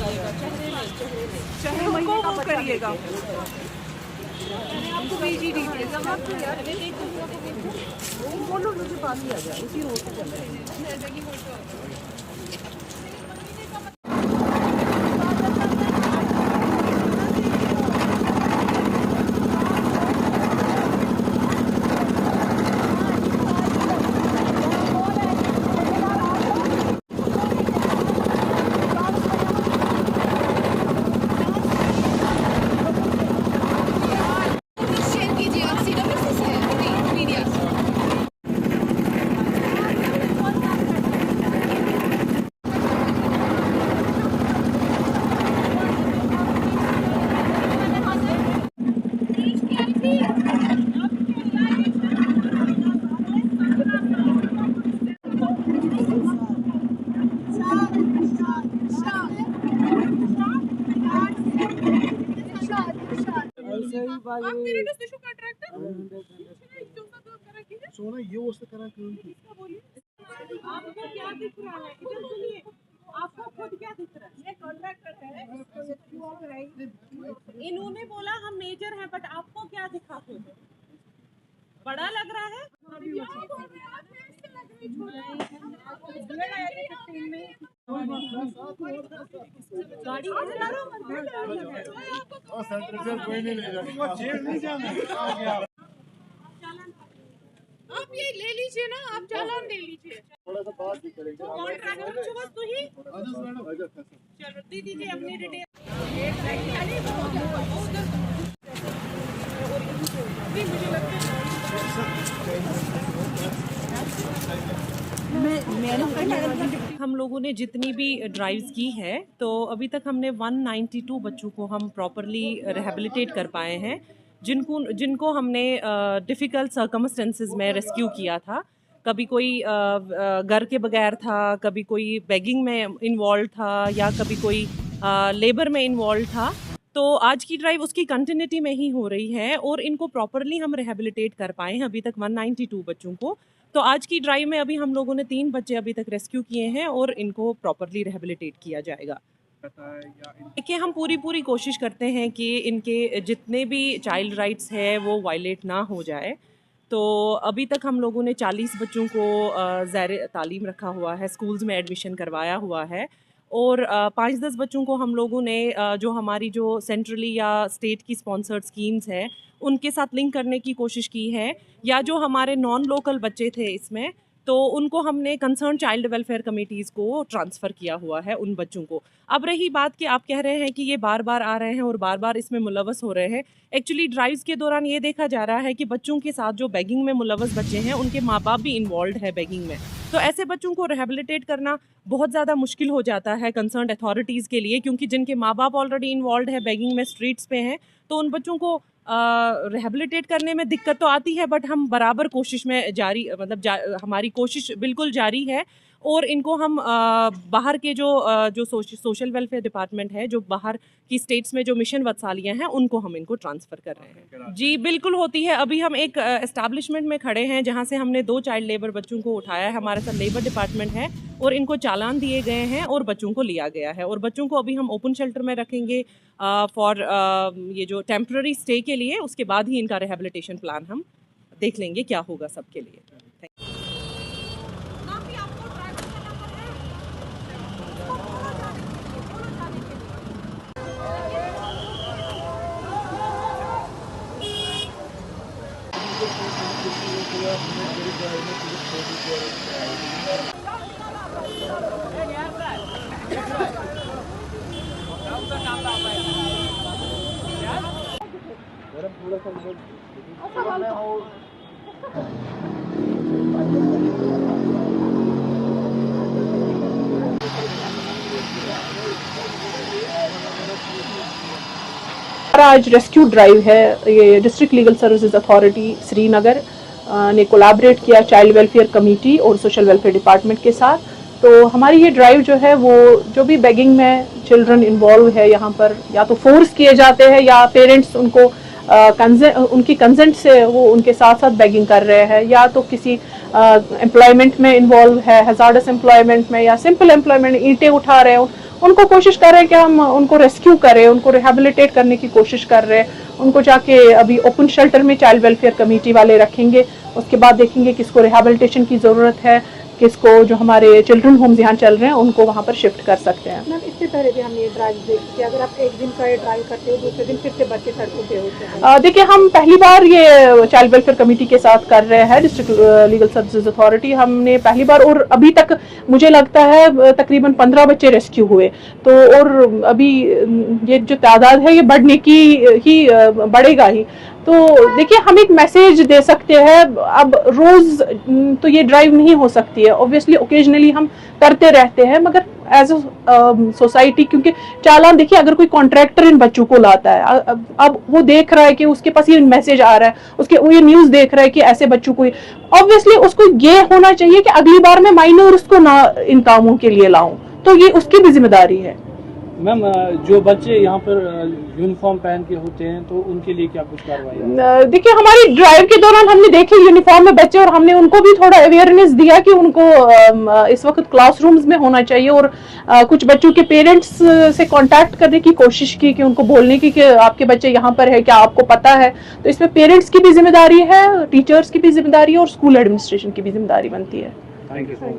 आइएगा, चेहरे में को वो करिएगा। आपको भेजी डिटेल्स हम आपको यार बोलो मुझे पास ही आ जाए उसी रोड पे चल रहे हैं। आप मेरे को सुशु का ट्रैक्टर सोना ये उससे करा क्यों आपको क्या दिख रहा है? इधर सुनिए, आपको खुद क्या दिख रहा है? ये कॉन्ट्रैक्टर है, इन्होंने बोला हम मेजर हैं, बट आपको क्या दिखा खुद? बड़ा लग रहा है? गाड़ी कोई नहीं ले जाएगा। आप ये ले लीजिए ना, आप चालान दे लीजिए। थोड़ा सा बात भी करेंगे। कॉन्ट्रैक्टर चुबस तो ही चलो दे दीजिए अपनी डिटेल। हम लोगों ने जितनी भी ड्राइव्स की है तो अभी तक हमने 192 बच्चों को हम प्रॉपरली रिहेबिलिटेट कर पाए हैं, जिनको हमने डिफ़िकल्ट सर्कमस्टेंसेस में रेस्क्यू किया था। कभी कोई घर के बगैर था, कभी कोई बेगिंग में इन्वॉल्व था, या कभी कोई लेबर में इन्वॉल्व था। तो आज की ड्राइव उसकी कंटिन्यूटी में ही हो रही है और इनको प्रॉपरली हम रिहेबिलिटेट कर पाए हैं अभी तक 192 बच्चों को। तो आज की ड्राइव में अभी हम लोगों ने 3 बच्चे अभी तक रेस्क्यू किए हैं और इनको प्रॉपरली रिहेबिलिटेट किया जाएगा। देखिए, हम पूरी कोशिश करते हैं कि इनके जितने भी चाइल्ड राइट्स है वो वायलेट ना हो जाए। तो अभी तक हम लोगों ने 40 बच्चों को ज़ैर तालीम रखा हुआ है, स्कूल्स में एडमिशन करवाया हुआ है, और 5-10 बच्चों को हम लोगों ने जो हमारी जो सेंट्रली या स्टेट की स्पॉन्सर्ड स्कीम्स हैं उनके साथ लिंक करने की कोशिश की है, या जो हमारे नॉन लोकल बच्चे थे इसमें तो उनको हमने कंसर्न चाइल्ड वेलफेयर कमेटीज़ को ट्रांसफ़र किया हुआ है उन बच्चों को। अब रही बात कि आप कह रहे हैं कि ये बार बार आ रहे हैं और बार बार इसमें मुलव्वस हो रहे हैं। एक्चुअली ड्राइव्स के दौरान ये देखा जा रहा है कि बच्चों के साथ जो बेगिंग में मुलव्वस बच्चे हैं उनके माँ बाप भी इन्वॉल्व है बेगिंग में। तो ऐसे बच्चों को रिहेबिलिटेट करना बहुत ज़्यादा मुश्किल हो जाता है कंसर्न अथॉरिटीज़ के लिए, क्योंकि जिनके माँ बाप ऑलरेडी इन्वॉल्व है बेगिंग में, स्ट्रीट्स पे हैं, तो उन बच्चों को रिहेबिलिटेट करने में दिक्कत तो आती है, बट हम बराबर कोशिश में हमारी कोशिश बिल्कुल जारी है। और इनको हम बाहर के जो सोशल वेलफेयर डिपार्टमेंट है, जो बाहर की स्टेट्स में जो मिशन वत्सालियाँ हैं, उनको हम इनको ट्रांसफ़र कर रहे हैं। जी बिल्कुल होती है। अभी हम एक एस्टैब्लिशमेंट में खड़े हैं जहाँ से हमने 2 चाइल्ड लेबर बच्चों को उठाया है। हमारे साथ लेबर डिपार्टमेंट है और इनको चालान दिए गए हैं और बच्चों को लिया गया है, और बच्चों को अभी हम ओपन शेल्टर में रखेंगे फॉर ये जो टेम्प्रेरी स्टे के लिए। उसके बाद ही इनका रिहेबिलिटेशन प्लान हम देख लेंगे क्या होगा सबके लिए। आज रेस्क्यू ड्राइव है, ये district legal services authority Srinagar ने कोलैबोरेट किया चाइल्ड वेलफेयर कमेटी और सोशल वेलफेयर डिपार्टमेंट के साथ। तो हमारी ये ड्राइव जो है वो जो भी बेगिंग में चिल्ड्रन इन्वॉल्व है, यहाँ पर या तो फोर्स किए जाते हैं या पेरेंट्स उनको उनकी कंसेंट से वो उनके साथ साथ बेगिंग कर रहे हैं, या तो किसी एम्प्लॉयमेंट में इन्वॉल्व है, हैजार्डस एम्प्लॉयमेंट में, या सिंपल एम्प्लॉयमेंट, ईंटें उठा रहे हो, उनको कोशिश कर रहे हैं कि हम उनको रेस्क्यू करें, उनको रिहेबिलिटेट करने की कोशिश कर रहे हैं। उनको जाके अभी ओपन शेल्टर में चाइल्ड वेलफेयर कमेटी वाले रखेंगे, उसके बाद देखेंगे किसको रिहेबिलिटेशन की ज़रूरत है, किसको जो हमारे चिल्ड्रन होम्स यहाँ चल रहे हैं उनको वहाँ पर शिफ्ट कर सकते हैं। मैम इससे पहले भी हमने ये ड्राइव देखी थी, अगर आप एक दिन का ये ड्राइव करते हो दूसरे दिन फिर से बच्चे सड़कों पे होते हैं। देखिए, हम पहली बार ये चाइल्ड वेलफेयर कमेटी के साथ कर रहे हैं, डिस्ट्रिक्ट लीगल सर्विसेज अथॉरिटी। हमने पहली बार, और अभी तक मुझे लगता है तकरीबन 15 बच्चे रेस्क्यू हुए, तो और अभी ये जो तादाद है ये बढ़ने की ही बढ़ेगा ही। तो देखिए, हम एक मैसेज दे सकते हैं। अब रोज तो ये ड्राइव नहीं हो सकती है, ऑब्वियसली ओकेजनली हम करते रहते हैं, मगर एज अ सोसाइटी, क्योंकि चालान देखिए, अगर कोई कॉन्ट्रैक्टर इन बच्चों को लाता है, अब वो देख रहा है कि उसके पास ये मैसेज आ रहा है, उसके वो ये न्यूज़ देख रहा है कि ऐसे बच्चों को, ऑब्वियसली उसको ये होना चाहिए कि अगली बार मैं माइनर्स को ना इन कामों के लिए लाऊं, तो ये उसकी भी जिम्मेदारी है। मैम, जो बच्चे यहाँ पर यूनिफॉर्म पहन के होते हैं तो उनके लिए क्या कुछ कार्रवाई? देखिए, हमारी ड्राइव के दौरान हमने देखे यूनिफॉर्म में बच्चे, और हमने उनको भी थोड़ा अवेयरनेस दिया कि उनको इस वक्त क्लासरूम्स में होना चाहिए, और कुछ बच्चों के पेरेंट्स से कांटेक्ट करने की कोशिश की कि उनको बोलने की कि आपके बच्चे यहाँ पर है, क्या आपको पता है। तो इसमें पेरेंट्स की भी जिम्मेदारी है, टीचर्स की भी जिम्मेदारी है, और स्कूल एडमिनिस्ट्रेशन की भी जिम्मेदारी बनती है। Thank you.